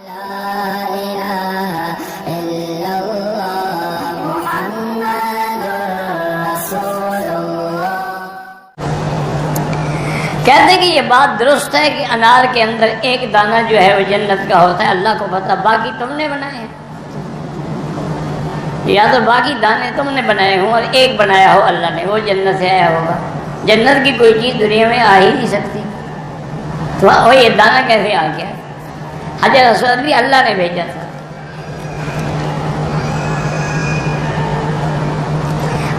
کہتے کہ یہ بات درست ہے کہ انار کے اندر ایک دانہ جو ہے وہ جنت کا ہوتا ہے، اللہ کو پتہ، باقی تم نے بنائے ہیں، یا تو باقی دانے تم نے بنائے ہوں اور ایک بنایا ہو اللہ نے، وہ جنت سے آیا ہوگا۔ جنت کی کوئی چیز دنیا میں آ ہی نہیں سکتی، تو وہ یہ دانہ کیسے آ گیا؟ حجر اسود بھی اللہ نے بھیجا تھا۔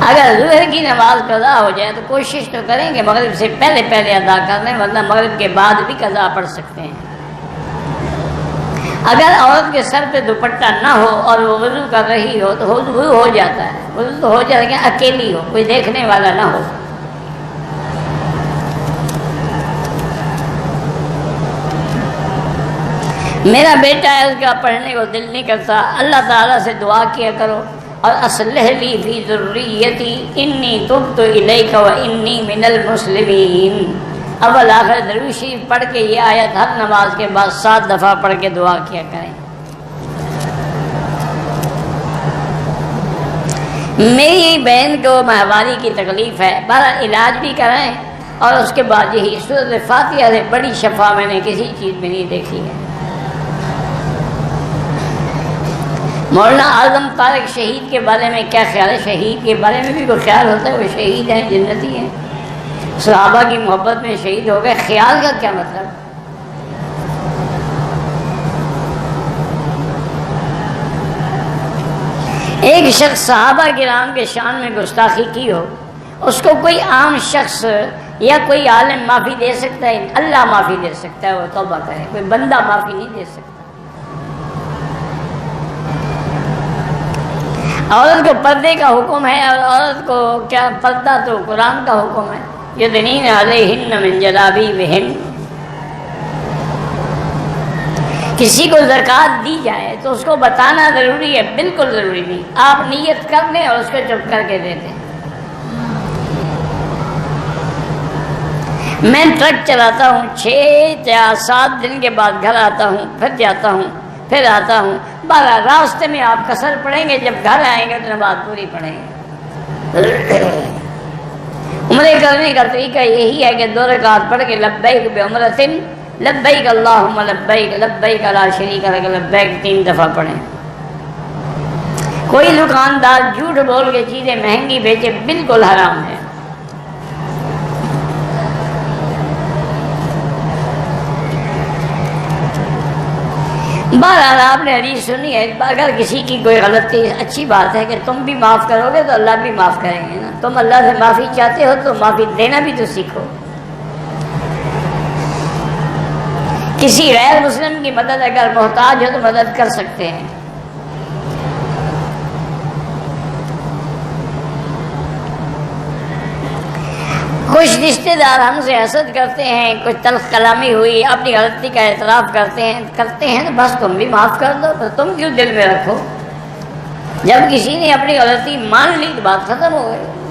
اگر ظہر کی نماز قضا ہو جائے تو کوشش تو کریں کہ مغرب سے پہلے پہلے ادا کر لیں، ورنہ مغرب کے بعد بھی قضا پڑھ سکتے ہیں۔ اگر عورت کے سر پہ دوپٹہ نہ ہو اور وہ وضو کر رہی ہو تو وضو ہو جاتا ہے، وضو تو ہو جائے گا، اکیلی ہو، کوئی دیکھنے والا نہ ہو۔ میرا بیٹا ہے، اس کا پڑھنے کو دل نہیں کرتا، اللہ تعالیٰ سے دعا کیا کرو، اور اصلح لی فی ذریتی انی تبت الیک و انی من المسلمین۔ اول آخر درود شریف پڑھ کے یہ آیت ہر نماز کے بعد 7 دفعہ پڑھ کے دعا کیا کریں۔ میری بہن کو ماہواری کی تکلیف ہے، بہرحال علاج بھی کرائیں، اور اس کے بعد یہی سورۃ فاتحہ سے بڑی شفا میں نے کسی چیز میں نہیں دیکھی ہے۔ مولانا اعظم طارق شہید کے بارے میں کیا خیال ہے؟ شہید کے بارے میں بھی کوئی خیال ہوتا ہے؟ وہ شہید ہیں، جنتی ہیں، صحابہ کی محبت میں شہید ہو گئے، خیال کا کیا مطلب؟ ایک شخص صحابہ کرام کے شان میں گستاخی کی ہو، اس کو کوئی عام شخص یا کوئی عالم معافی دے سکتا ہے؟ اللہ معافی دے سکتا ہے، وہ توبہ کرے، کوئی بندہ معافی نہیں دے سکتا۔ عورت کو پردے کا حکم ہے، اور عورت کو کیا پردہ تو قرآن کا حکم ہے، یدنین علیہن من جلابیبہن۔ کسی کو زکوٰۃ دی جائے تو اس کو بتانا ضروری ہے؟ بالکل ضروری نہیں، آپ نیت کر دیں اور اس کو چپ کر کے دے دیں۔ میں ٹرک چلاتا ہوں، 6 یا 7 دن کے بعد گھر آتا ہوں، پھر جاتا ہوں، پھر آتا ہوں، 12 راستے میں آپ قصر پڑھیں گے، جب گھر آئیں گے تو نماز پوری پڑھیں گے۔ عمرے کرنے کا طریقہ یہی ہے کہ 2 رکعت پڑھ کے لبیک بعمرۃ لبیک اللہم لبیک لبیک لا شریک لک لبیک 3 دفعہ پڑھیں۔ کوئی دکاندار جھوٹ بول کے چیزیں مہنگی بیچے، بالکل حرام ہے۔ بہرحال آپ نے حدیث سنی ہے، اگر کسی کی کوئی غلطی، اچھی بات ہے کہ تم بھی معاف کرو گے تو اللہ بھی معاف کریں گے نا۔ تم اللہ سے معافی چاہتے ہو تو معافی دینا بھی تو سیکھو۔ کسی غیر مسلم کی مدد اگر محتاج ہو تو مدد کر سکتے ہیں۔ کچھ رشتے دار ہم سے حسد کرتے ہیں، کچھ تلخ کلامی ہوئی، اپنی غلطی کا اعتراف کرتے ہیں تو بس تم بھی معاف کر دو، تو تم کیوں دل میں رکھو؟ جب کسی نے اپنی غلطی مان لی تو بات ختم ہو گئی۔